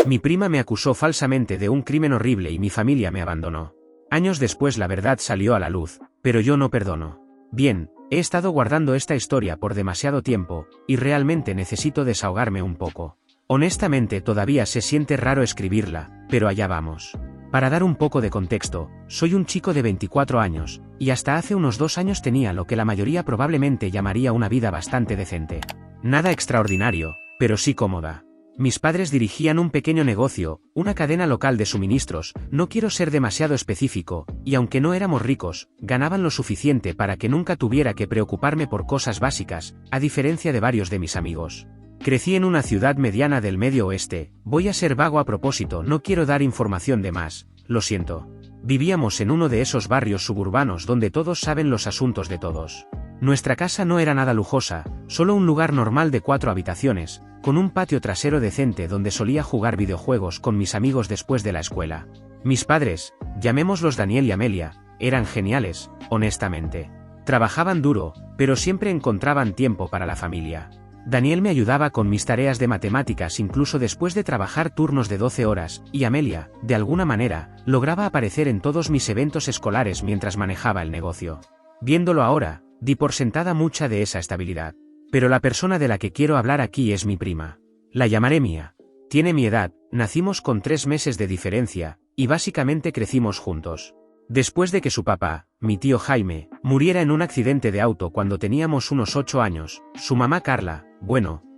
Mi prima me acusó falsamente de un crimen horrible y mi familia me abandonó. Años después la verdad salió a la luz, pero yo no perdono. Bien, he estado guardando esta historia por demasiado tiempo, y realmente necesito desahogarme un poco. Honestamente todavía se siente raro escribirla, pero allá vamos. Para dar un poco de contexto, soy un chico de 24 años, y hasta hace unos 2 años tenía lo que la mayoría probablemente llamaría una vida bastante decente. Nada extraordinario, pero sí cómoda. Mis padres dirigían un pequeño negocio, una cadena local de suministros, no quiero ser demasiado específico, y aunque no éramos ricos, ganaban lo suficiente para que nunca tuviera que preocuparme por cosas básicas, a diferencia de varios de mis amigos. Crecí en una ciudad mediana del Medio Oeste, voy a ser vago a propósito, no quiero dar información de más, lo siento. Vivíamos en uno de esos barrios suburbanos donde todos saben los asuntos de todos. Nuestra casa no era nada lujosa, solo un lugar normal de 4 habitaciones, con un patio trasero decente donde solía jugar videojuegos con mis amigos después de la escuela. Mis padres, llamémoslos Daniel y Amelia, eran geniales, honestamente. Trabajaban duro, pero siempre encontraban tiempo para la familia. Daniel me ayudaba con mis tareas de matemáticas incluso después de trabajar turnos de 12 horas, y Amelia, de alguna manera, lograba aparecer en todos mis eventos escolares mientras manejaba el negocio. Viéndolo ahora, di por sentada mucha de esa estabilidad. Pero la persona de la que quiero hablar aquí es mi prima. La llamaré Mía. Tiene mi edad, nacimos con 3 meses de diferencia, y básicamente crecimos juntos. Después de que su papá, mi tío Jaime, muriera en un accidente de auto cuando teníamos unos 8 años, su mamá Carla,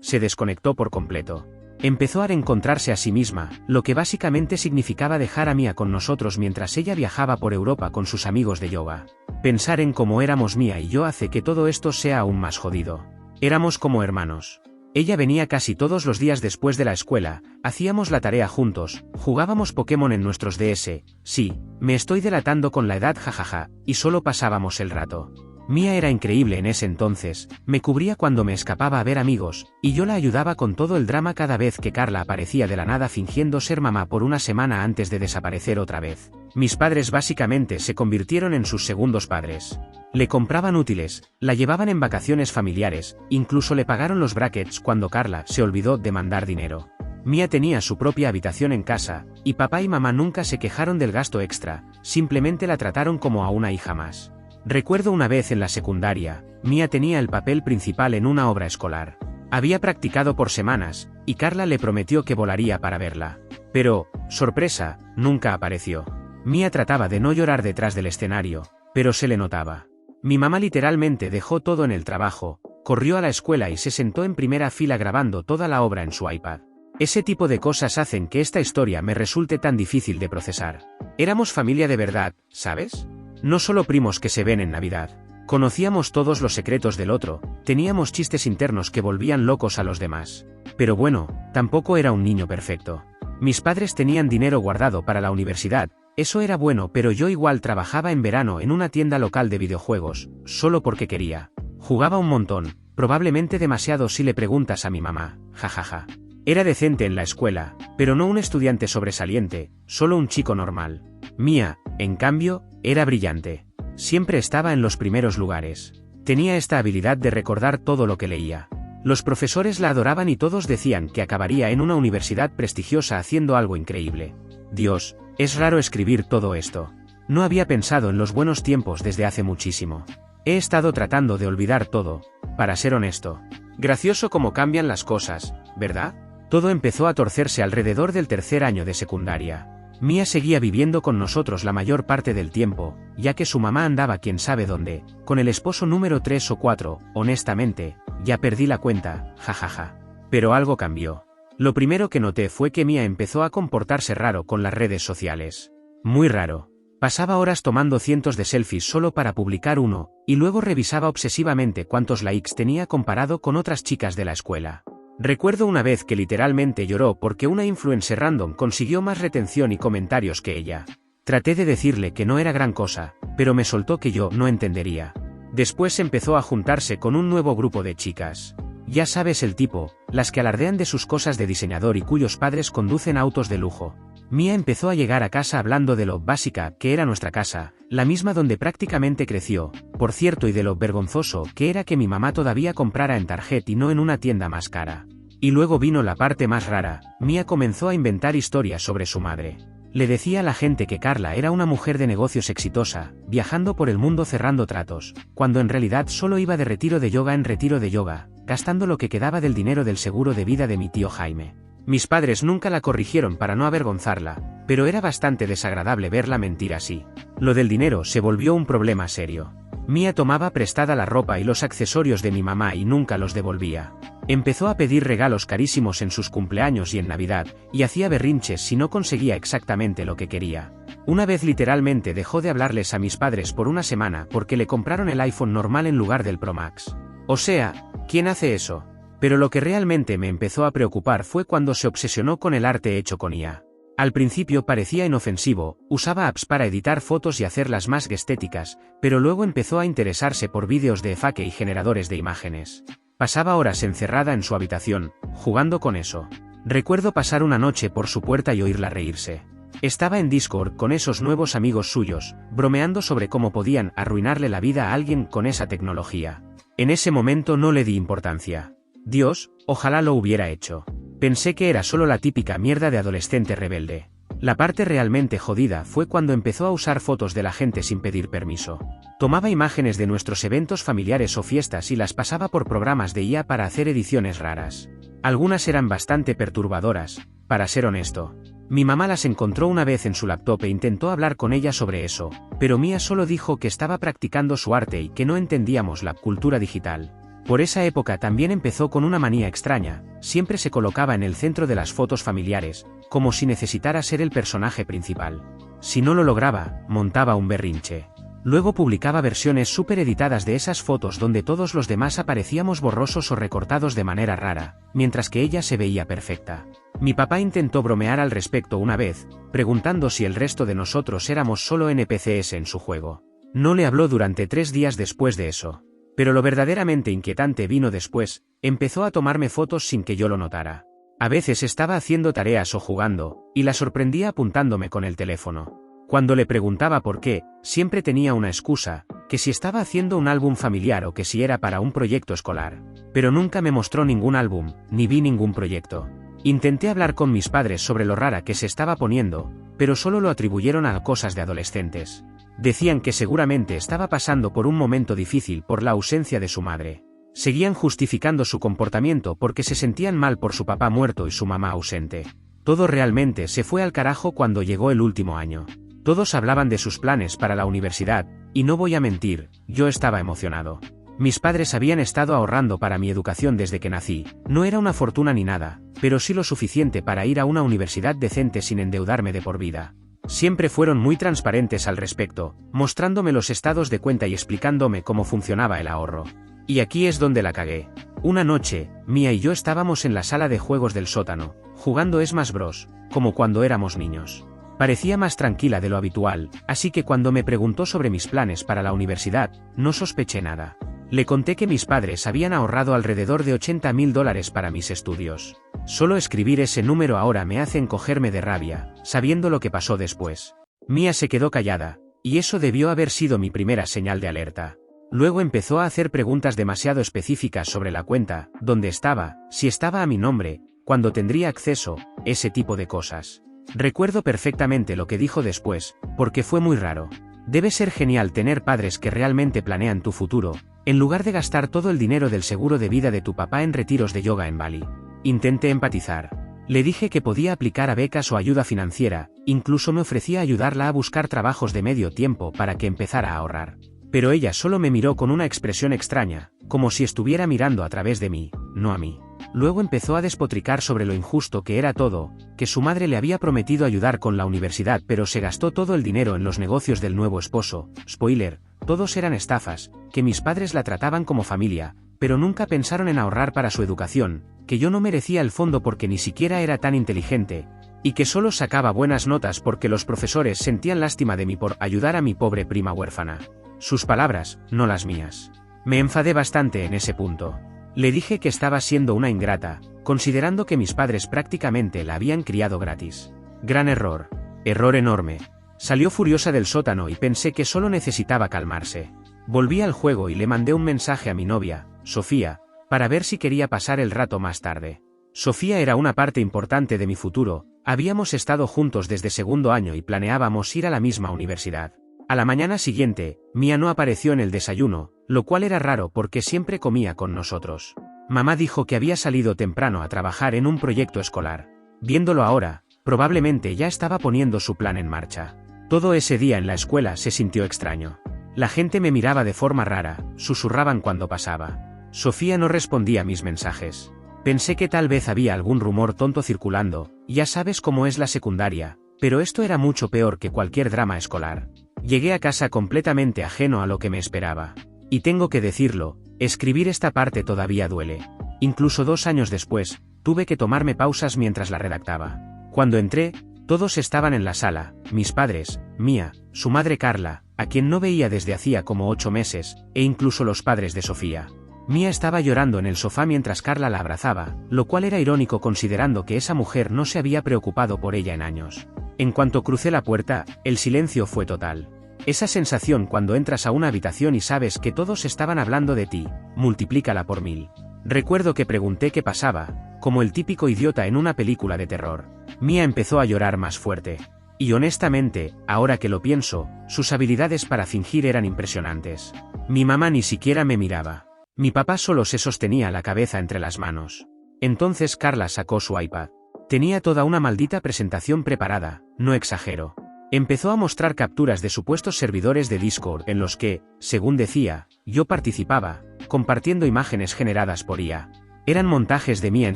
se desconectó por completo. Empezó a reencontrarse a sí misma, lo que básicamente significaba dejar a Mía con nosotros mientras ella viajaba por Europa con sus amigos de yoga. Pensar en cómo éramos Mía y yo hace que todo esto sea aún más jodido. Éramos como hermanos. Ella venía casi todos los días después de la escuela, hacíamos la tarea juntos, jugábamos Pokémon en nuestros DS, sí, me estoy delatando con la edad jajaja, y solo pasábamos el rato. Mía era increíble en ese entonces, me cubría cuando me escapaba a ver amigos, y yo la ayudaba con todo el drama cada vez que Carla aparecía de la nada fingiendo ser mamá por una semana antes de desaparecer otra vez. Mis padres básicamente se convirtieron en sus segundos padres. Le compraban útiles, la llevaban en vacaciones familiares, incluso le pagaron los brackets cuando Carla se olvidó de mandar dinero. Mía tenía su propia habitación en casa, y papá y mamá nunca se quejaron del gasto extra, simplemente la trataron como a una hija más. Recuerdo una vez en la secundaria, Mía tenía el papel principal en una obra escolar. Había practicado por semanas, y Carla le prometió que volaría para verla. Pero, sorpresa, nunca apareció. Mía trataba de no llorar detrás del escenario, pero se le notaba. Mi mamá literalmente dejó todo en el trabajo, corrió a la escuela y se sentó en primera fila grabando toda la obra en su iPad. Ese tipo de cosas hacen que esta historia me resulte tan difícil de procesar. Éramos familia de verdad, ¿sabes? No solo primos que se ven en Navidad. Conocíamos todos los secretos del otro, teníamos chistes internos que volvían locos a los demás. Pero bueno, tampoco era un niño perfecto. Mis padres tenían dinero guardado para la universidad, eso era bueno, pero yo igual trabajaba en verano en una tienda local de videojuegos, solo porque quería. Jugaba un montón, probablemente demasiado si le preguntas a mi mamá, jajaja. Era decente en la escuela, pero no un estudiante sobresaliente, solo un chico normal. Mía, en cambio, era brillante. Siempre estaba en los primeros lugares. Tenía esta habilidad de recordar todo lo que leía. Los profesores la adoraban y todos decían que acabaría en una universidad prestigiosa haciendo algo increíble. Dios, es raro escribir todo esto. No había pensado en los buenos tiempos desde hace muchísimo. He estado tratando de olvidar todo, para ser honesto. Gracioso cómo cambian las cosas, ¿verdad? Todo empezó a torcerse alrededor del 3er año de secundaria. Mía seguía viviendo con nosotros la mayor parte del tiempo, ya que su mamá andaba quién sabe dónde, con el esposo número 3 o 4, honestamente, ya perdí la cuenta, jajaja. Pero algo cambió. Lo primero que noté fue que Mía empezó a comportarse raro con las redes sociales. Muy raro. Pasaba horas tomando cientos de selfies solo para publicar uno, y luego revisaba obsesivamente cuántos likes tenía comparado con otras chicas de la escuela. Recuerdo una vez que literalmente lloró porque una influencer random consiguió más retención y comentarios que ella. Traté de decirle que no era gran cosa, pero me soltó que yo no entendería. Después empezó a juntarse con un nuevo grupo de chicas. Ya sabes el tipo, las que alardean de sus cosas de diseñador y cuyos padres conducen autos de lujo. Mía empezó a llegar a casa hablando de lo básica que era nuestra casa, la misma donde prácticamente creció, por cierto, y de lo vergonzoso que era que mi mamá todavía comprara en Target y no en una tienda más cara. Y luego vino la parte más rara. Mia comenzó a inventar historias sobre su madre. Le decía a la gente que Carla era una mujer de negocios exitosa, viajando por el mundo cerrando tratos, cuando en realidad solo iba de retiro de yoga en retiro de yoga, gastando lo que quedaba del dinero del seguro de vida de mi tío Jaime. Mis padres nunca la corrigieron para no avergonzarla, pero era bastante desagradable verla mentir así. Lo del dinero se volvió un problema serio. Mia tomaba prestada la ropa y los accesorios de mi mamá y nunca los devolvía. Empezó a pedir regalos carísimos en sus cumpleaños y en Navidad, y hacía berrinches si no conseguía exactamente lo que quería. Una vez literalmente dejó de hablarles a mis padres por una semana porque le compraron el iPhone normal en lugar del Pro Max. O sea, ¿quién hace eso? Pero lo que realmente me empezó a preocupar fue cuando se obsesionó con el arte hecho con IA. Al principio parecía inofensivo, usaba apps para editar fotos y hacerlas más estéticas, pero luego empezó a interesarse por vídeos de efecto y generadores de imágenes. Pasaba horas encerrada en su habitación, jugando con eso. Recuerdo pasar una noche por su puerta y oírla reírse. Estaba en Discord con esos nuevos amigos suyos, bromeando sobre cómo podían arruinarle la vida a alguien con esa tecnología. En ese momento no le di importancia. Dios, ojalá lo hubiera hecho. Pensé que era solo la típica mierda de adolescente rebelde. La parte realmente jodida fue cuando empezó a usar fotos de la gente sin pedir permiso. Tomaba imágenes de nuestros eventos familiares o fiestas y las pasaba por programas de IA para hacer ediciones raras. Algunas eran bastante perturbadoras, para ser honesto. Mi mamá las encontró una vez en su laptop e intentó hablar con ella sobre eso, pero Mia solo dijo que estaba practicando su arte y que no entendíamos la cultura digital. Por esa época también empezó con una manía extraña, siempre se colocaba en el centro de las fotos familiares, como si necesitara ser el personaje principal. Si no lo lograba, montaba un berrinche. Luego publicaba versiones súper editadas de esas fotos donde todos los demás aparecíamos borrosos o recortados de manera rara, mientras que ella se veía perfecta. Mi papá intentó bromear al respecto una vez, preguntando si el resto de nosotros éramos solo NPCs en su juego. No le habló durante 3 días después de eso. Pero lo verdaderamente inquietante vino después, empezó a tomarme fotos sin que yo lo notara. A veces estaba haciendo tareas o jugando, y la sorprendía apuntándome con el teléfono. Cuando le preguntaba por qué, siempre tenía una excusa, que si estaba haciendo un álbum familiar o que si era para un proyecto escolar. Pero nunca me mostró ningún álbum, ni vi ningún proyecto. Intenté hablar con mis padres sobre lo rara que se estaba poniendo, pero solo lo atribuyeron a cosas de adolescentes. Decían que seguramente estaba pasando por un momento difícil por la ausencia de su madre. Seguían justificando su comportamiento porque se sentían mal por su papá muerto y su mamá ausente. Todo realmente se fue al carajo cuando llegó el último año. Todos hablaban de sus planes para la universidad, y no voy a mentir, yo estaba emocionado. Mis padres habían estado ahorrando para mi educación desde que nací, no era una fortuna ni nada, pero sí lo suficiente para ir a una universidad decente sin endeudarme de por vida. Siempre fueron muy transparentes al respecto, mostrándome los estados de cuenta y explicándome cómo funcionaba el ahorro. Y aquí es donde la cagué. Una noche, Mia y yo estábamos en la sala de juegos del sótano, jugando Smash Bros, como cuando éramos niños. Parecía más tranquila de lo habitual, así que cuando me preguntó sobre mis planes para la universidad, no sospeché nada. Le conté que mis padres habían ahorrado alrededor de $80.000 para mis estudios. Solo escribir ese número ahora me hace encogerme de rabia, sabiendo lo que pasó después. Mia se quedó callada, y eso debió haber sido mi primera señal de alerta. Luego empezó a hacer preguntas demasiado específicas sobre la cuenta, dónde estaba, si estaba a mi nombre, cuándo tendría acceso, ese tipo de cosas. Recuerdo perfectamente lo que dijo después, porque fue muy raro. Debe ser genial tener padres que realmente planean tu futuro, en lugar de gastar todo el dinero del seguro de vida de tu papá en retiros de yoga en Bali. Intenté empatizar. Le dije que podía aplicar a becas o ayuda financiera, incluso me ofrecía ayudarla a buscar trabajos de medio tiempo para que empezara a ahorrar. Pero ella solo me miró con una expresión extraña, como si estuviera mirando a través de mí, no a mí. Luego empezó a despotricar sobre lo injusto que era todo, que su madre le había prometido ayudar con la universidad pero se gastó todo el dinero en los negocios del nuevo esposo. Spoiler, todos eran estafas, que mis padres la trataban como familia, pero nunca pensaron en ahorrar para su educación, que yo no merecía el fondo porque ni siquiera era tan inteligente, y que solo sacaba buenas notas porque los profesores sentían lástima de mí por ayudar a mi pobre prima huérfana. Sus palabras, no las mías. Me enfadé bastante en ese punto. Le dije que estaba siendo una ingrata, considerando que mis padres prácticamente la habían criado gratis. Gran error. Error enorme. Salió furiosa del sótano y pensé que solo necesitaba calmarse. Volví al juego y le mandé un mensaje a mi novia, Sofía, para ver si quería pasar el rato más tarde. Sofía era una parte importante de mi futuro, habíamos estado juntos desde segundo año y planeábamos ir a la misma universidad. A la mañana siguiente, Mia no apareció en el desayuno, lo cual era raro porque siempre comía con nosotros. Mamá dijo que había salido temprano a trabajar en un proyecto escolar. Viéndolo ahora, probablemente ya estaba poniendo su plan en marcha. Todo ese día en la escuela se sintió extraño. La gente me miraba de forma rara, susurraban cuando pasaba. Sofía no respondía a mis mensajes. Pensé que tal vez había algún rumor tonto circulando, ya sabes cómo es la secundaria, pero esto era mucho peor que cualquier drama escolar. Llegué a casa completamente ajeno a lo que me esperaba. Y tengo que decirlo, escribir esta parte todavía duele. Incluso 2 años después, tuve que tomarme pausas mientras la redactaba. Cuando entré, todos estaban en la sala, mis padres, Mia, su madre Carla, a quien no veía desde hacía como 8 meses, e incluso los padres de Sofía. Mia estaba llorando en el sofá mientras Carla la abrazaba, lo cual era irónico considerando que esa mujer no se había preocupado por ella en años. En cuanto crucé la puerta, el silencio fue total. Esa sensación cuando entras a una habitación y sabes que todos estaban hablando de ti, multiplícala por 1000. Recuerdo que pregunté qué pasaba, como el típico idiota en una película de terror. Mia empezó a llorar más fuerte. Y honestamente, ahora que lo pienso, sus habilidades para fingir eran impresionantes. Mi mamá ni siquiera me miraba. Mi papá solo se sostenía la cabeza entre las manos. Entonces Carla sacó su iPad. Tenía toda una maldita presentación preparada, no exagero. Empezó a mostrar capturas de supuestos servidores de Discord en los que, según decía, yo participaba, compartiendo imágenes generadas por IA. Eran montajes de Mia en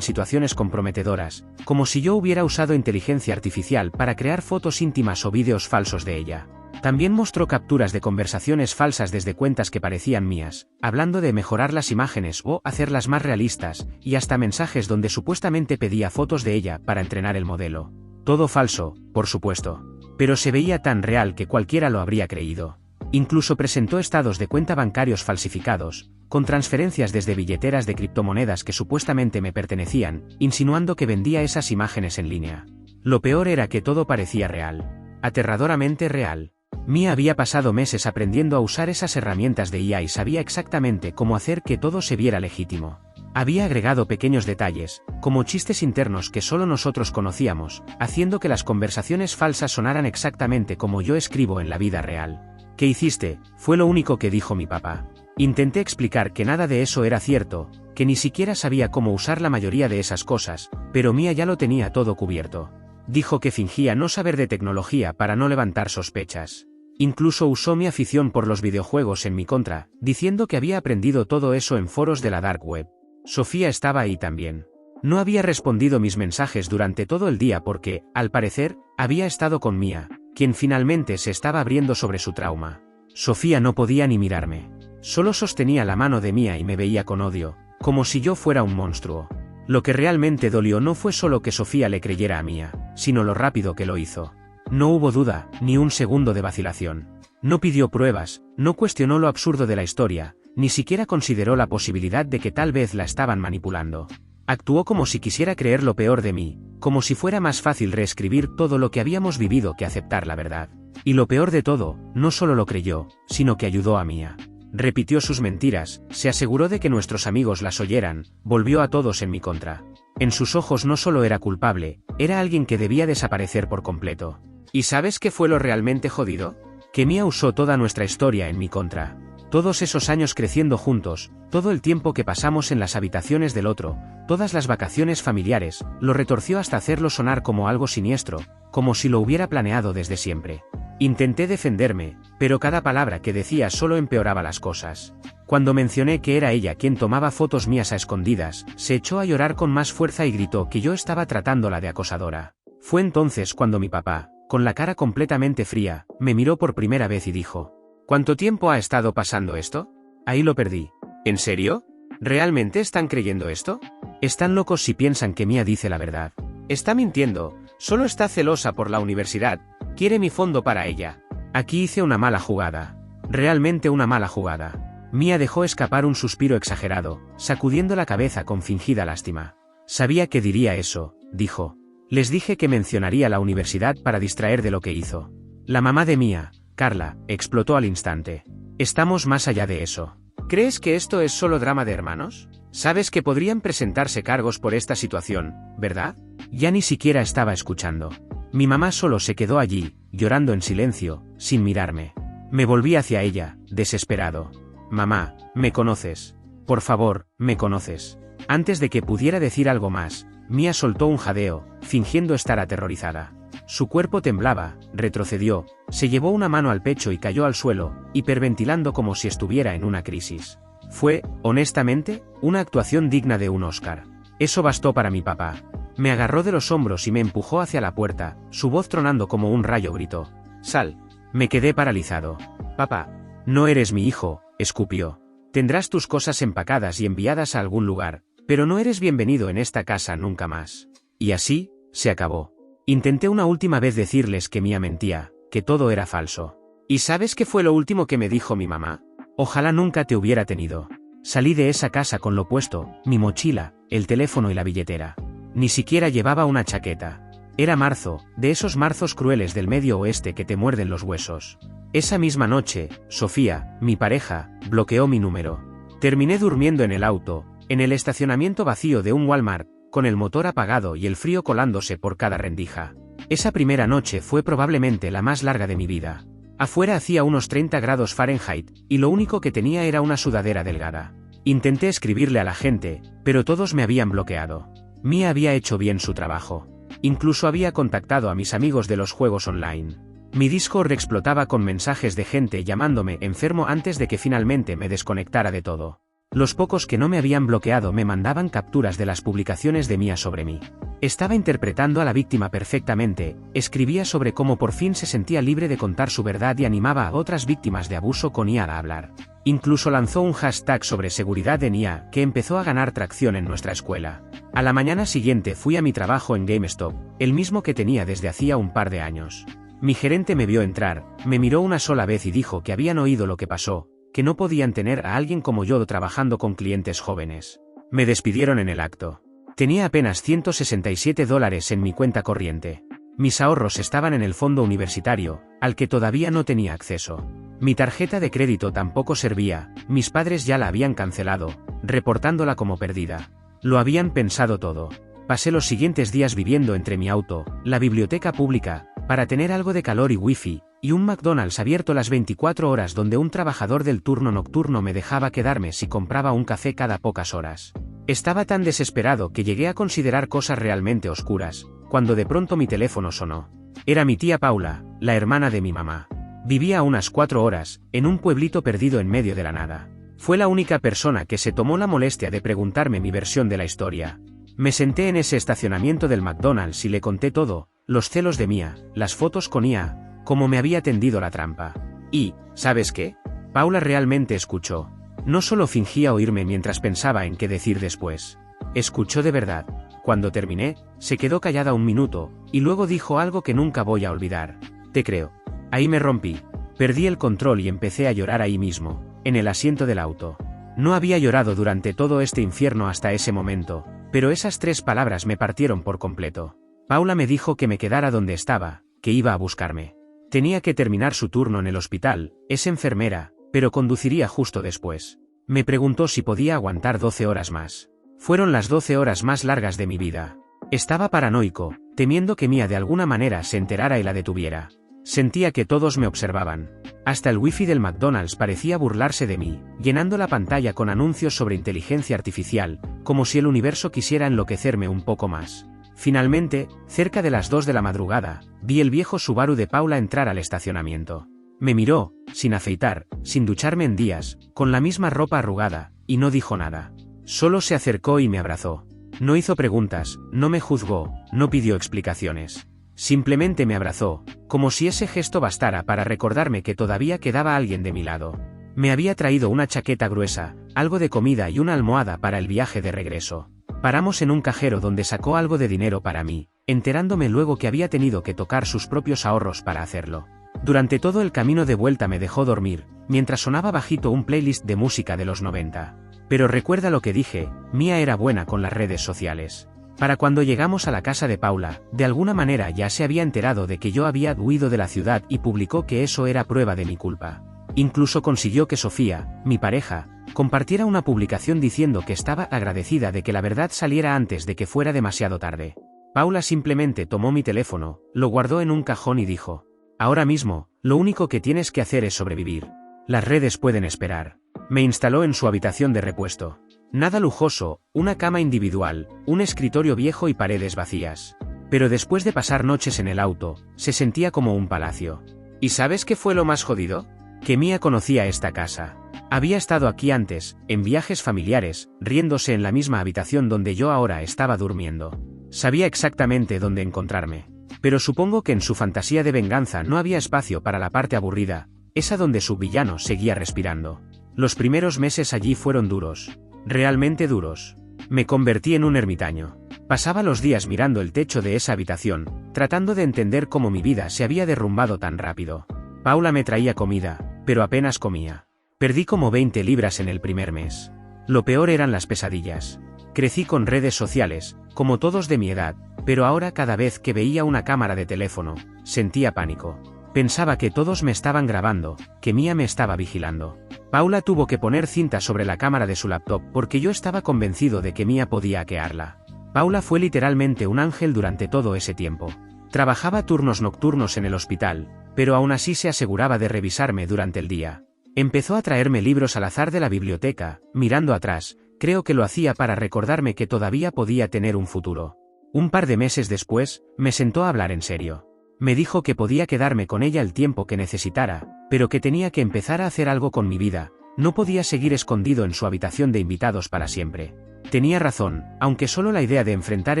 situaciones comprometedoras, como si yo hubiera usado inteligencia artificial para crear fotos íntimas o vídeos falsos de ella. También mostró capturas de conversaciones falsas desde cuentas que parecían mías, hablando de mejorar las imágenes o hacerlas más realistas, y hasta mensajes donde supuestamente pedía fotos de ella para entrenar el modelo. Todo falso, por supuesto. Pero se veía tan real que cualquiera lo habría creído. Incluso presentó estados de cuenta bancarios falsificados, con transferencias desde billeteras de criptomonedas que supuestamente me pertenecían, insinuando que vendía esas imágenes en línea. Lo peor era que todo parecía real. Aterradoramente real. Mia había pasado meses aprendiendo a usar esas herramientas de IA y sabía exactamente cómo hacer que todo se viera legítimo. Había agregado pequeños detalles, como chistes internos que solo nosotros conocíamos, haciendo que las conversaciones falsas sonaran exactamente como yo escribo en la vida real. ¿Qué hiciste? Fue lo único que dijo mi papá. Intenté explicar que nada de eso era cierto, que ni siquiera sabía cómo usar la mayoría de esas cosas, pero Mia ya lo tenía todo cubierto. Dijo que fingía no saber de tecnología para no levantar sospechas. Incluso usó mi afición por los videojuegos en mi contra, diciendo que había aprendido todo eso en foros de la dark web. Sofía estaba ahí también. No había respondido mis mensajes durante todo el día porque, al parecer, había estado con Mia, quien finalmente se estaba abriendo sobre su trauma. Sofía no podía ni mirarme. Solo sostenía la mano de Mia y me veía con odio, como si yo fuera un monstruo. Lo que realmente dolió no fue solo que Sofía le creyera a Mia, sino lo rápido que lo hizo. No hubo duda, ni un segundo de vacilación. No pidió pruebas, no cuestionó lo absurdo de la historia, ni siquiera consideró la posibilidad de que tal vez la estaban manipulando. Actuó como si quisiera creer lo peor de mí, como si fuera más fácil reescribir todo lo que habíamos vivido que aceptar la verdad. Y lo peor de todo, no solo lo creyó, sino que ayudó a Mia. Repitió sus mentiras, se aseguró de que nuestros amigos las oyeran, volvió a todos en mi contra. En sus ojos no solo era culpable, era alguien que debía desaparecer por completo. ¿Y sabes qué fue lo realmente jodido? Que Mia usó toda nuestra historia en mi contra. Todos esos años creciendo juntos, todo el tiempo que pasamos en las habitaciones del otro, todas las vacaciones familiares, lo retorció hasta hacerlo sonar como algo siniestro, como si lo hubiera planeado desde siempre. Intenté defenderme, pero cada palabra que decía solo empeoraba las cosas. Cuando mencioné que era ella quien tomaba fotos mías a escondidas, se echó a llorar con más fuerza y gritó que yo estaba tratándola de acosadora. Fue entonces cuando mi papá, con la cara completamente fría, me miró por primera vez y dijo: ¿Cuánto tiempo ha estado pasando esto? Ahí lo perdí. ¿En serio? ¿Realmente están creyendo esto? Están locos si piensan que Mia dice la verdad. Está mintiendo, solo está celosa por la universidad, quiere mi fondo para ella. Aquí hice una mala jugada. Realmente una mala jugada. Mia dejó escapar un suspiro exagerado, sacudiendo la cabeza con fingida lástima. Sabía que diría eso, dijo. Les dije que mencionaría la universidad para distraer de lo que hizo. La mamá de Mia, Carla, explotó al instante. Estamos más allá de eso. ¿Crees que esto es solo drama de hermanos? Sabes que podrían presentarse cargos por esta situación, ¿verdad? Ya ni siquiera estaba escuchando. Mi mamá solo se quedó allí, llorando en silencio, sin mirarme. Me volví hacia ella, desesperado. Mamá, ¿me conoces? Por favor, ¿me conoces? Antes de que pudiera decir algo más, Mia soltó un jadeo, fingiendo estar aterrorizada. Su cuerpo temblaba, retrocedió, se llevó una mano al pecho y cayó al suelo, hiperventilando como si estuviera en una crisis. Fue, honestamente, una actuación digna de un Oscar. Eso bastó para mi papá. Me agarró de los hombros y me empujó hacia la puerta, su voz tronando como un rayo gritó. «Sal». Me quedé paralizado. «Papá, no eres mi hijo», escupió. «Tendrás tus cosas empacadas y enviadas a algún lugar, pero no eres bienvenido en esta casa nunca más». Y así, se acabó. Intenté una última vez decirles que Mia mentía, que todo era falso. ¿Y sabes qué fue lo último que me dijo mi mamá? Ojalá nunca te hubiera tenido. Salí de esa casa con lo puesto, mi mochila, el teléfono y la billetera. Ni siquiera llevaba una chaqueta. Era marzo, de esos marzos crueles del Medio Oeste que te muerden los huesos. Esa misma noche, Sofía, mi pareja, bloqueó mi número. Terminé durmiendo en el auto, en el estacionamiento vacío de un Walmart, con el motor apagado y el frío colándose por cada rendija. Esa primera noche fue probablemente la más larga de mi vida. Afuera hacía unos 30 grados Fahrenheit, y lo único que tenía era una sudadera delgada. Intenté escribirle a la gente, pero todos me habían bloqueado. Mia había hecho bien su trabajo. Incluso había contactado a mis amigos de los juegos online. Mi Discord explotaba con mensajes de gente llamándome enfermo antes de que finalmente me desconectara de todo. Los pocos que no me habían bloqueado me mandaban capturas de las publicaciones de Mia sobre mí. Estaba interpretando a la víctima perfectamente, escribía sobre cómo por fin se sentía libre de contar su verdad y animaba a otras víctimas de abuso con IA a hablar. Incluso lanzó un hashtag sobre seguridad en IA que empezó a ganar tracción en nuestra escuela. A la mañana siguiente fui a mi trabajo en GameStop, el mismo que tenía desde hacía un par de años. Mi gerente me vio entrar, me miró una sola vez y dijo que habían oído lo que pasó, que no podían tener a alguien como yo trabajando con clientes jóvenes. Me despidieron en el acto. Tenía apenas $167 en mi cuenta corriente. Mis ahorros estaban en el fondo universitario, al que todavía no tenía acceso. Mi tarjeta de crédito tampoco servía, mis padres ya la habían cancelado, reportándola como perdida. Lo habían pensado todo. Pasé los siguientes días viviendo entre mi auto, la biblioteca pública, para tener algo de calor y wifi, y un McDonald's abierto las 24 horas donde un trabajador del turno nocturno me dejaba quedarme si compraba un café cada pocas horas. Estaba tan desesperado que llegué a considerar cosas realmente oscuras, cuando de pronto mi teléfono sonó. Era mi tía Paula, la hermana de mi mamá. Vivía a unas 4 horas, en un pueblito perdido en medio de la nada. Fue la única persona que se tomó la molestia de preguntarme mi versión de la historia. Me senté en ese estacionamiento del McDonald's y le conté todo, los celos de Mia, las fotos con IA, cómo me había tendido la trampa. Y, ¿sabes qué? Paula realmente escuchó. No solo fingía oírme mientras pensaba en qué decir después. Escuchó de verdad. Cuando terminé, se quedó callada un minuto, y luego dijo algo que nunca voy a olvidar. Te creo. Ahí me rompí. Perdí el control y empecé a llorar ahí mismo, en el asiento del auto. No había llorado durante todo este infierno hasta ese momento, pero esas 3 palabras me partieron por completo. Paula me dijo que me quedara donde estaba, que iba a buscarme. Tenía que terminar su turno en el hospital, es enfermera, pero conduciría justo después. Me preguntó si podía aguantar 12 horas más. Fueron las 12 horas más largas de mi vida. Estaba paranoico, temiendo que Mia de alguna manera se enterara y la detuviera. Sentía que todos me observaban. Hasta el wifi del McDonald's parecía burlarse de mí, llenando la pantalla con anuncios sobre inteligencia artificial, como si el universo quisiera enloquecerme un poco más. Finalmente, cerca de las 2 de la madrugada, vi el viejo Subaru de Paula entrar al estacionamiento. Me miró, sin afeitar, sin ducharme en días, con la misma ropa arrugada, y no dijo nada. Solo se acercó y me abrazó. No hizo preguntas, no me juzgó, no pidió explicaciones. Simplemente me abrazó, como si ese gesto bastara para recordarme que todavía quedaba alguien de mi lado. Me había traído una chaqueta gruesa, algo de comida y una almohada para el viaje de regreso. Paramos en un cajero donde sacó algo de dinero para mí, enterándome luego que había tenido que tocar sus propios ahorros para hacerlo. Durante todo el camino de vuelta me dejó dormir, mientras sonaba bajito un playlist de música de los 90. Pero recuerda lo que dije, Mia era buena con las redes sociales. Para cuando llegamos a la casa de Paula, de alguna manera ya se había enterado de que yo había huido de la ciudad y publicó que eso era prueba de mi culpa. Incluso consiguió que Sofía, mi pareja, compartiera una publicación diciendo que estaba agradecida de que la verdad saliera antes de que fuera demasiado tarde. Paula simplemente tomó mi teléfono, lo guardó en un cajón y dijo: ahora mismo, lo único que tienes que hacer es sobrevivir. Las redes pueden esperar. Me instaló en su habitación de repuesto. Nada lujoso, una cama individual, un escritorio viejo y paredes vacías. Pero después de pasar noches en el auto, se sentía como un palacio. ¿Y sabes qué fue lo más jodido? Que Mia conocía esta casa. Había estado aquí antes, en viajes familiares, riéndose en la misma habitación donde yo ahora estaba durmiendo. Sabía exactamente dónde encontrarme. Pero supongo que en su fantasía de venganza no había espacio para la parte aburrida, esa donde su villano seguía respirando. Los primeros meses allí fueron duros. Realmente duros. Me convertí en un ermitaño. Pasaba los días mirando el techo de esa habitación, tratando de entender cómo mi vida se había derrumbado tan rápido. Paula me traía comida, pero apenas comía. Perdí como 20 libras en el primer mes. Lo peor eran las pesadillas. Crecí con redes sociales, como todos de mi edad, pero ahora cada vez que veía una cámara de teléfono, sentía pánico. Pensaba que todos me estaban grabando, que Mia me estaba vigilando. Paula tuvo que poner cinta sobre la cámara de su laptop porque yo estaba convencido de que Mia podía hackearla. Paula fue literalmente un ángel durante todo ese tiempo. Trabajaba turnos nocturnos en el hospital, pero aún así se aseguraba de revisarme durante el día. Empezó a traerme libros al azar de la biblioteca, mirando atrás, creo que lo hacía para recordarme que todavía podía tener un futuro. Un par de meses después, me sentó a hablar en serio. Me dijo que podía quedarme con ella el tiempo que necesitara, pero que tenía que empezar a hacer algo con mi vida, no podía seguir escondido en su habitación de invitados para siempre. Tenía razón, aunque solo la idea de enfrentar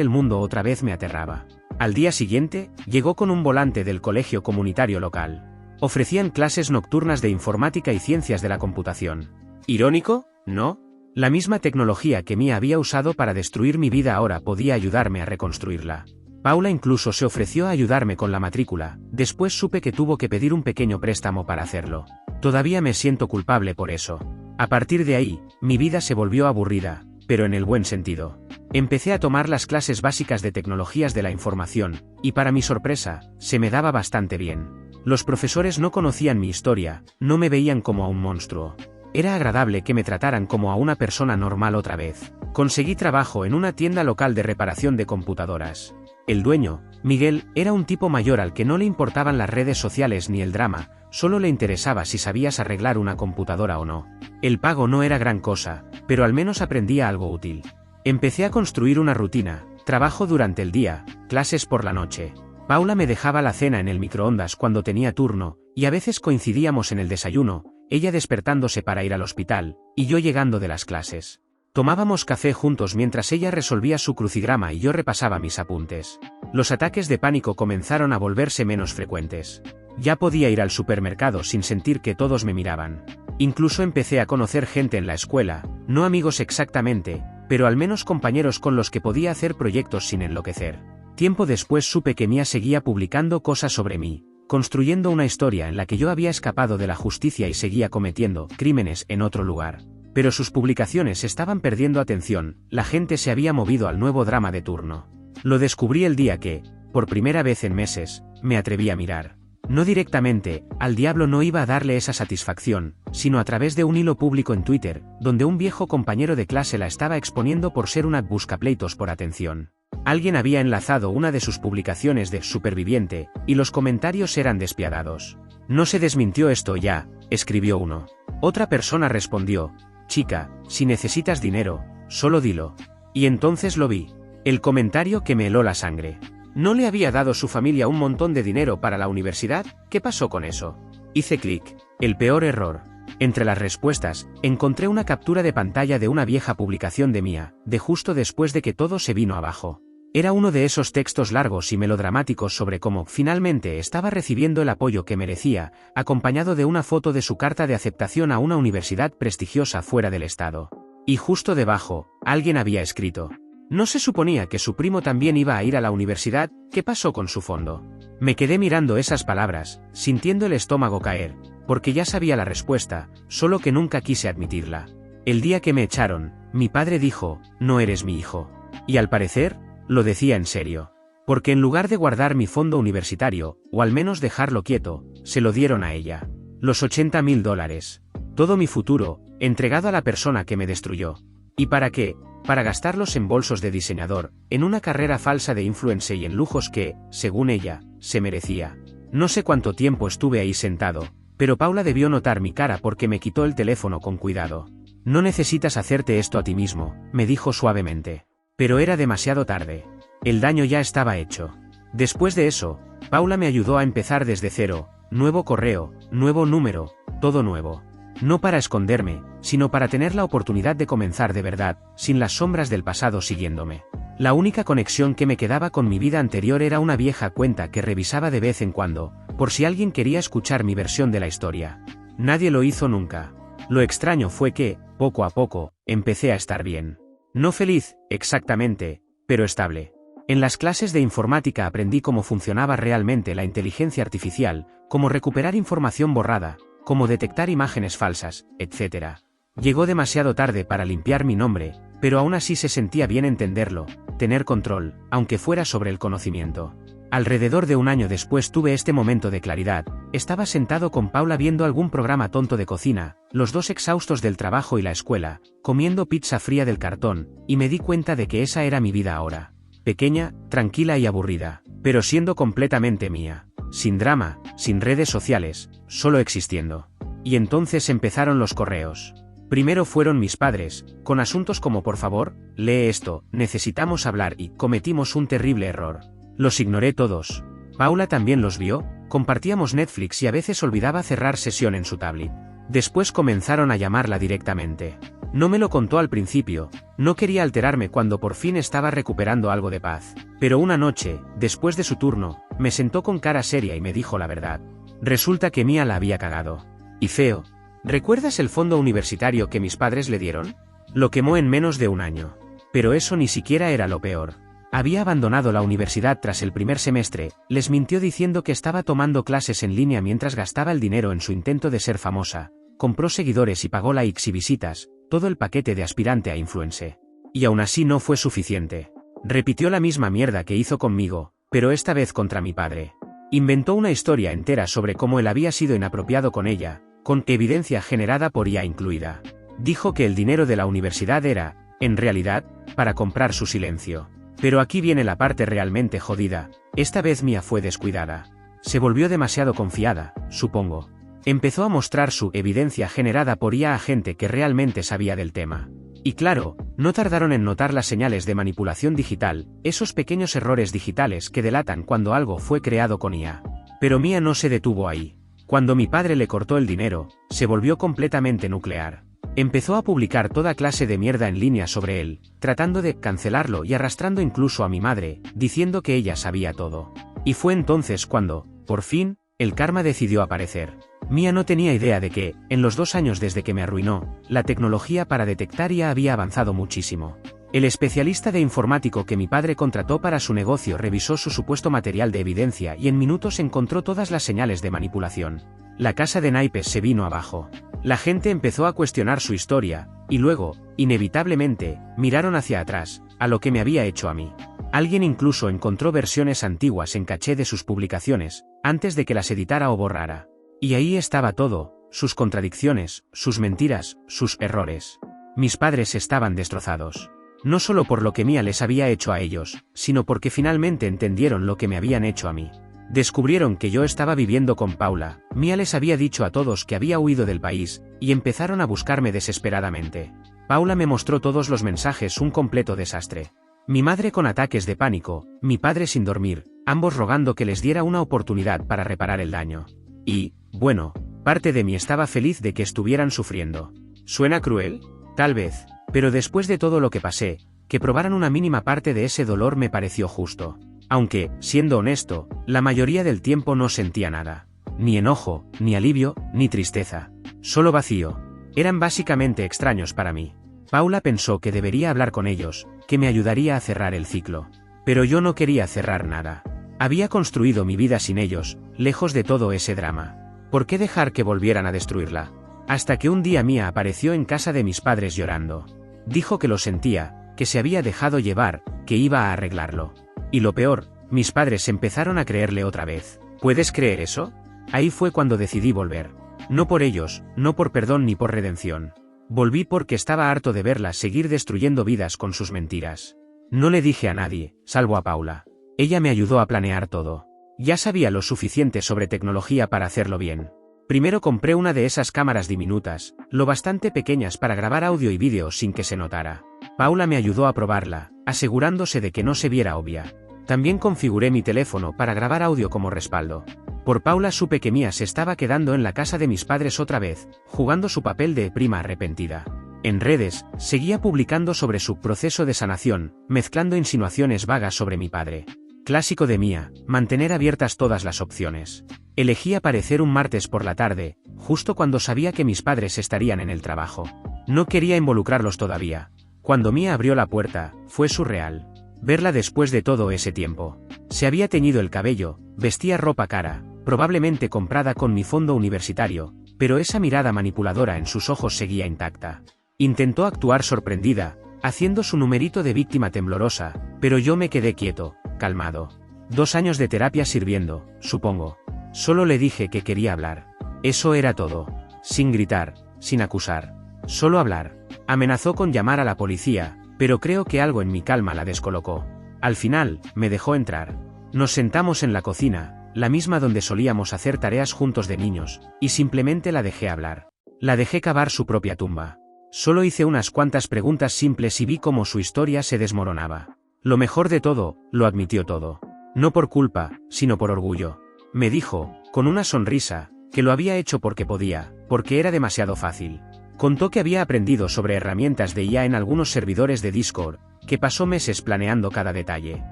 el mundo otra vez me aterraba. Al día siguiente, llegó con un volante del colegio comunitario local. Ofrecían clases nocturnas de informática y ciencias de la computación. ¿Irónico? ¿No? La misma tecnología que Mia había usado para destruir mi vida ahora podía ayudarme a reconstruirla. Paula incluso se ofreció a ayudarme con la matrícula, después supe que tuvo que pedir un pequeño préstamo para hacerlo. Todavía me siento culpable por eso. A partir de ahí, mi vida se volvió aburrida, pero en el buen sentido. Empecé a tomar las clases básicas de tecnologías de la información, y para mi sorpresa, se me daba bastante bien. Los profesores no conocían mi historia, no me veían como a un monstruo. Era agradable que me trataran como a una persona normal otra vez. Conseguí trabajo en una tienda local de reparación de computadoras. El dueño, Miguel, era un tipo mayor al que no le importaban las redes sociales ni el drama, solo le interesaba si sabías arreglar una computadora o no. El pago no era gran cosa, pero al menos aprendía algo útil. Empecé a construir una rutina, trabajo durante el día, clases por la noche. Paula me dejaba la cena en el microondas cuando tenía turno, y a veces coincidíamos en el desayuno, ella despertándose para ir al hospital, y yo llegando de las clases. Tomábamos café juntos mientras ella resolvía su crucigrama y yo repasaba mis apuntes. Los ataques de pánico comenzaron a volverse menos frecuentes. Ya podía ir al supermercado sin sentir que todos me miraban. Incluso empecé a conocer gente en la escuela, no amigos exactamente, pero al menos compañeros con los que podía hacer proyectos sin enloquecer. Tiempo después supe que Mia seguía publicando cosas sobre mí, construyendo una historia en la que yo había escapado de la justicia y seguía cometiendo crímenes en otro lugar. Pero sus publicaciones estaban perdiendo atención, la gente se había movido al nuevo drama de turno. Lo descubrí el día que, por primera vez en meses, me atreví a mirar. No directamente, al diablo no iba a darle esa satisfacción, sino a través de un hilo público en Twitter, donde un viejo compañero de clase la estaba exponiendo por ser una buscapleitos por atención. Alguien había enlazado una de sus publicaciones de Superviviente, y los comentarios eran despiadados. No se desmintió esto ya, escribió uno. Otra persona respondió: chica, si necesitas dinero, solo dilo. Y entonces lo vi. El comentario que me heló la sangre. ¿No le había dado su familia un montón de dinero para la universidad? ¿Qué pasó con eso? Hice clic. El peor error. Entre las respuestas, encontré una captura de pantalla de una vieja publicación de Mia, de justo después de que todo se vino abajo. Era uno de esos textos largos y melodramáticos sobre cómo, finalmente, estaba recibiendo el apoyo que merecía, acompañado de una foto de su carta de aceptación a una universidad prestigiosa fuera del estado. Y justo debajo, alguien había escrito: ¿no se suponía que su primo también iba a ir a la universidad? ¿Qué pasó con su fondo? Me quedé mirando esas palabras, sintiendo el estómago caer, porque ya sabía la respuesta, solo que nunca quise admitirla. El día que me echaron, mi padre dijo: no eres mi hijo. Y al parecer, lo decía en serio. Porque en lugar de guardar mi fondo universitario, o al menos dejarlo quieto, se lo dieron a ella. Los $80.000. Todo mi futuro, entregado a la persona que me destruyó. ¿Y para qué? Para gastarlos en bolsos de diseñador, en una carrera falsa de influencer y en lujos que, según ella, se merecía. No sé cuánto tiempo estuve ahí sentado, pero Paula debió notar mi cara porque me quitó el teléfono con cuidado. No necesitas hacerte esto a ti mismo, me dijo suavemente. Pero era demasiado tarde. El daño ya estaba hecho. Después de eso, Paula me ayudó a empezar desde cero, nuevo correo, nuevo número, todo nuevo. No para esconderme, sino para tener la oportunidad de comenzar de verdad, sin las sombras del pasado siguiéndome. La única conexión que me quedaba con mi vida anterior era una vieja cuenta que revisaba de vez en cuando, por si alguien quería escuchar mi versión de la historia. Nadie lo hizo nunca. Lo extraño fue que, poco a poco, empecé a estar bien. No feliz, exactamente, pero estable. En las clases de informática aprendí cómo funcionaba realmente la inteligencia artificial, cómo recuperar información borrada, cómo detectar imágenes falsas, etc. Llegó demasiado tarde para limpiar mi nombre, pero aún así se sentía bien entenderlo, tener control, aunque fuera sobre el conocimiento. Alrededor de un año después tuve este momento de claridad. Estaba sentado con Paula viendo algún programa tonto de cocina, los dos exhaustos del trabajo y la escuela, comiendo pizza fría del cartón, y me di cuenta de que esa era mi vida ahora. Pequeña, tranquila y aburrida, pero siendo completamente mía. Sin drama, sin redes sociales, solo existiendo. Y entonces empezaron los correos. Primero fueron mis padres, con asuntos como por favor, lee esto, necesitamos hablar y cometimos un terrible error. Los ignoré todos. Paula también los vio, compartíamos Netflix y a veces olvidaba cerrar sesión en su tablet. Después comenzaron a llamarla directamente. No me lo contó al principio, no quería alterarme cuando por fin estaba recuperando algo de paz. Pero una noche, después de su turno, me sentó con cara seria y me dijo la verdad. Resulta que Mía la había cagado. Y feo. ¿Recuerdas el fondo universitario que mis padres le dieron? Lo quemó en menos de un año. Pero eso ni siquiera era lo peor. Había abandonado la universidad tras el primer semestre, les mintió diciendo que estaba tomando clases en línea mientras gastaba el dinero en su intento de ser famosa, compró seguidores y pagó likes y visitas, todo el paquete de aspirante a influencer. Y aún así no fue suficiente. Repitió la misma mierda que hizo conmigo, pero esta vez contra mi padre. Inventó una historia entera sobre cómo él había sido inapropiado con ella, con evidencia generada por ella incluida. Dijo que el dinero de la universidad era, en realidad, para comprar su silencio. Pero aquí viene la parte realmente jodida. Esta vez Mía fue descuidada. Se volvió demasiado confiada, supongo. Empezó a mostrar su evidencia generada por IA a gente que realmente sabía del tema. Y claro, no tardaron en notar las señales de manipulación digital, esos pequeños errores digitales que delatan cuando algo fue creado con IA. Pero Mía no se detuvo ahí. Cuando mi padre le cortó el dinero, se volvió completamente nuclear. Empezó a publicar toda clase de mierda en línea sobre él, tratando de cancelarlo y arrastrando incluso a mi madre, diciendo que ella sabía todo. Y fue entonces cuando, por fin, el karma decidió aparecer. Mía no tenía idea de que, en los 2 años desde que me arruinó, la tecnología para detectar IA había avanzado muchísimo. El especialista de informático que mi padre contrató para su negocio revisó su supuesto material de evidencia y en minutos encontró todas las señales de manipulación. La casa de naipes se vino abajo. La gente empezó a cuestionar su historia, y luego, inevitablemente, miraron hacia atrás, a lo que me había hecho a mí. Alguien incluso encontró versiones antiguas en caché de sus publicaciones, antes de que las editara o borrara. Y ahí estaba todo, sus contradicciones, sus mentiras, sus errores. Mis padres estaban destrozados. No solo por lo que Mía les había hecho a ellos, sino porque finalmente entendieron lo que me habían hecho a mí. Descubrieron que yo estaba viviendo con Paula, Mía les había dicho a todos que había huido del país, y empezaron a buscarme desesperadamente. Paula me mostró todos los mensajes, un completo desastre. Mi madre con ataques de pánico, mi padre sin dormir, ambos rogando que les diera una oportunidad para reparar el daño. Y, bueno, parte de mí estaba feliz de que estuvieran sufriendo. ¿Suena cruel? Tal vez, pero después de todo lo que pasé, que probaran una mínima parte de ese dolor me pareció justo. Aunque, siendo honesto, la mayoría del tiempo no sentía nada. Ni enojo, ni alivio, ni tristeza. Solo vacío. Eran básicamente extraños para mí. Paula pensó que debería hablar con ellos, que me ayudaría a cerrar el ciclo. Pero yo no quería cerrar nada. Había construido mi vida sin ellos, lejos de todo ese drama. ¿Por qué dejar que volvieran a destruirla? Hasta que un día Mía apareció en casa de mis padres llorando. Dijo que lo sentía, que se había dejado llevar, que iba a arreglarlo. Y lo peor, mis padres empezaron a creerle otra vez. ¿Puedes creer eso? Ahí fue cuando decidí volver. No por ellos, no por perdón ni por redención. Volví porque estaba harto de verla seguir destruyendo vidas con sus mentiras. No le dije a nadie, salvo a Paula. Ella me ayudó a planear todo. Ya sabía lo suficiente sobre tecnología para hacerlo bien. Primero compré una de esas cámaras diminutas, lo bastante pequeñas para grabar audio y vídeo sin que se notara. Paula me ayudó a probarla, asegurándose de que no se viera obvia. También configuré mi teléfono para grabar audio como respaldo. Por Paula supe que Mía se estaba quedando en la casa de mis padres otra vez, jugando su papel de prima arrepentida. En redes, seguía publicando sobre su proceso de sanación, mezclando insinuaciones vagas sobre mi padre. Clásico de Mía, mantener abiertas todas las opciones. Elegí aparecer un martes por la tarde, justo cuando sabía que mis padres estarían en el trabajo. No quería involucrarlos todavía. Cuando Mía abrió la puerta, fue surreal. Verla después de todo ese tiempo. Se había teñido el cabello, vestía ropa cara, probablemente comprada con mi fondo universitario, pero esa mirada manipuladora en sus ojos seguía intacta. Intentó actuar sorprendida, haciendo su numerito de víctima temblorosa, pero yo me quedé quieto, calmado. 2 años de terapia sirviendo, supongo. Solo le dije que quería hablar. Eso era todo. Sin gritar, sin acusar. Solo hablar. Amenazó con llamar a la policía, pero creo que algo en mi calma la descolocó. Al final, me dejó entrar. Nos sentamos en la cocina, la misma donde solíamos hacer tareas juntos de niños, y simplemente la dejé hablar. La dejé cavar su propia tumba. Solo hice unas cuantas preguntas simples y vi cómo su historia se desmoronaba. Lo mejor de todo, lo admitió todo. No por culpa, sino por orgullo. Me dijo, con una sonrisa, que lo había hecho porque podía, porque era demasiado fácil. Contó que había aprendido sobre herramientas de IA en algunos servidores de Discord, que pasó meses planeando cada detalle.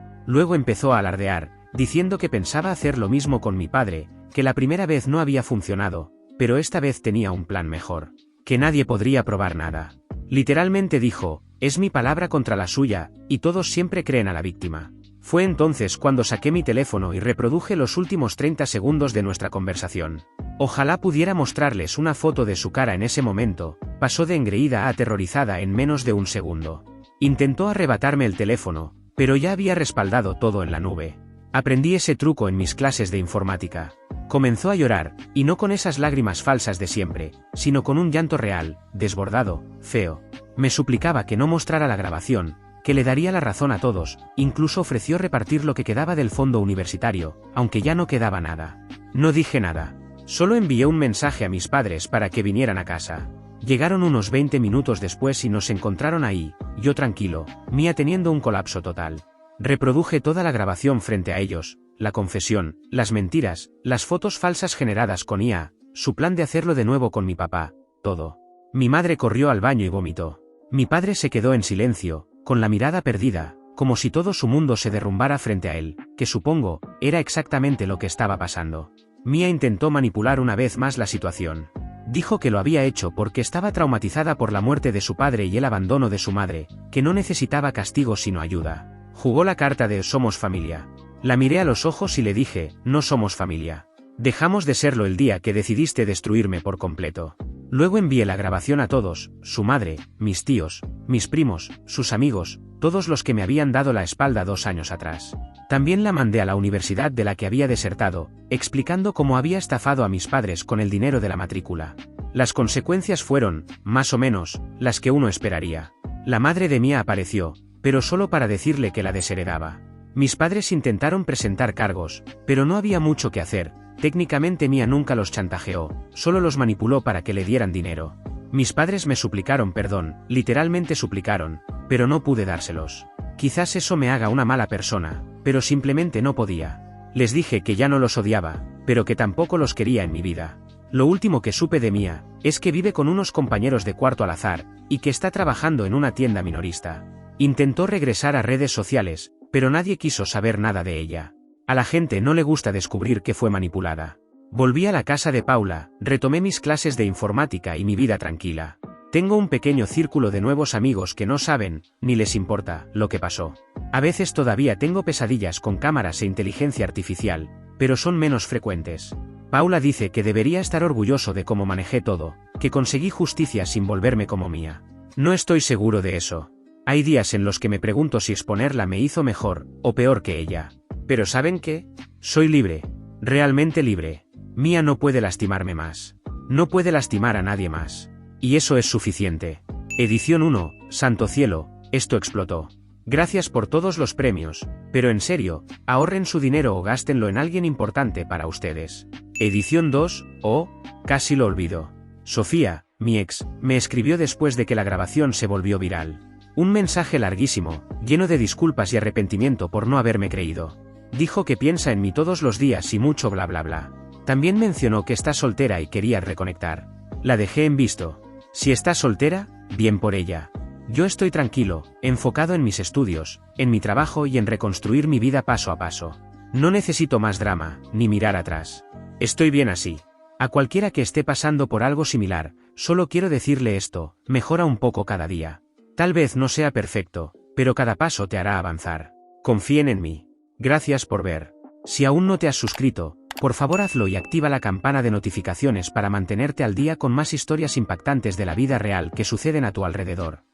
Luego empezó a alardear, diciendo que pensaba hacer lo mismo con mi padre, que la primera vez no había funcionado, pero esta vez tenía un plan mejor. Que nadie podría probar nada. Literalmente dijo, es mi palabra contra la suya, y todos siempre creen a la víctima. Fue entonces cuando saqué mi teléfono y reproduje los últimos 30 segundos de nuestra conversación. Ojalá pudiera mostrarles una foto de su cara en ese momento, pasó de engreída a aterrorizada en menos de un segundo. Intentó arrebatarme el teléfono, pero ya había respaldado todo en la nube. Aprendí ese truco en mis clases de informática. Comenzó a llorar, y no con esas lágrimas falsas de siempre, sino con un llanto real, desbordado, feo. Me suplicaba que no mostrara la grabación, que le daría la razón a todos, incluso ofreció repartir lo que quedaba del fondo universitario, aunque ya no quedaba nada. No dije nada. Solo envié un mensaje a mis padres para que vinieran a casa. Llegaron unos 20 minutos después y nos encontraron ahí, yo tranquilo, Mía teniendo un colapso total. Reproduje toda la grabación frente a ellos, la confesión, las mentiras, las fotos falsas generadas con IA, su plan de hacerlo de nuevo con mi papá, todo. Mi madre corrió al baño y vomitó. Mi padre se quedó en silencio, con la mirada perdida, como si todo su mundo se derrumbara frente a él, que supongo, era exactamente lo que estaba pasando. Mía intentó manipular una vez más la situación. Dijo que lo había hecho porque estaba traumatizada por la muerte de su padre y el abandono de su madre, que no necesitaba castigo sino ayuda. Jugó la carta de somos familia. La miré a los ojos y le dije, no somos familia. Dejamos de serlo el día que decidiste destruirme por completo. Luego envié la grabación a todos, su madre, mis tíos, mis primos, sus amigos, todos los que me habían dado la espalda 2 años atrás. También la mandé a la universidad de la que había desertado, explicando cómo había estafado a mis padres con el dinero de la matrícula. Las consecuencias fueron, más o menos, las que uno esperaría. La madre de Mía apareció, pero solo para decirle que la desheredaba. Mis padres intentaron presentar cargos, pero no había mucho que hacer. Técnicamente Mía nunca los chantajeó, solo los manipuló para que le dieran dinero. Mis padres me suplicaron perdón, literalmente suplicaron, pero no pude dárselos. Quizás eso me haga una mala persona, pero simplemente no podía. Les dije que ya no los odiaba, pero que tampoco los quería en mi vida. Lo último que supe de Mía, es que vive con unos compañeros de cuarto al azar, y que está trabajando en una tienda minorista. Intentó regresar a redes sociales, pero nadie quiso saber nada de ella. A la gente no le gusta descubrir que fue manipulada. Volví a la casa de Paula, retomé mis clases de informática y mi vida tranquila. Tengo un pequeño círculo de nuevos amigos que no saben, ni les importa, lo que pasó. A veces todavía tengo pesadillas con cámaras e inteligencia artificial, pero son menos frecuentes. Paula dice que debería estar orgulloso de cómo manejé todo, que conseguí justicia sin volverme como Mía. No estoy seguro de eso. Hay días en los que me pregunto si exponerla me hizo mejor, o peor que ella. Pero ¿saben qué? Soy libre. Realmente libre. Mía no puede lastimarme más. No puede lastimar a nadie más. Y eso es suficiente. Edición 1, santo cielo, esto explotó. Gracias por todos los premios, pero en serio, ahorren su dinero o gástenlo en alguien importante para ustedes. Edición 2, casi lo olvido. Sofía, mi ex, me escribió después de que la grabación se volvió viral. Un mensaje larguísimo, lleno de disculpas y arrepentimiento por no haberme creído. Dijo que piensa en mí todos los días y mucho bla bla bla. También mencionó que está soltera y quería reconectar. La dejé en visto. Si está soltera, bien por ella. Yo estoy tranquilo, enfocado en mis estudios, en mi trabajo y en reconstruir mi vida paso a paso. No necesito más drama, ni mirar atrás. Estoy bien así. A cualquiera que esté pasando por algo similar, solo quiero decirle esto: mejora un poco cada día. Tal vez no sea perfecto, pero cada paso te hará avanzar. Confíen en mí. Gracias por ver. Si aún no te has suscrito, por favor hazlo y activa la campana de notificaciones para mantenerte al día con más historias impactantes de la vida real que suceden a tu alrededor.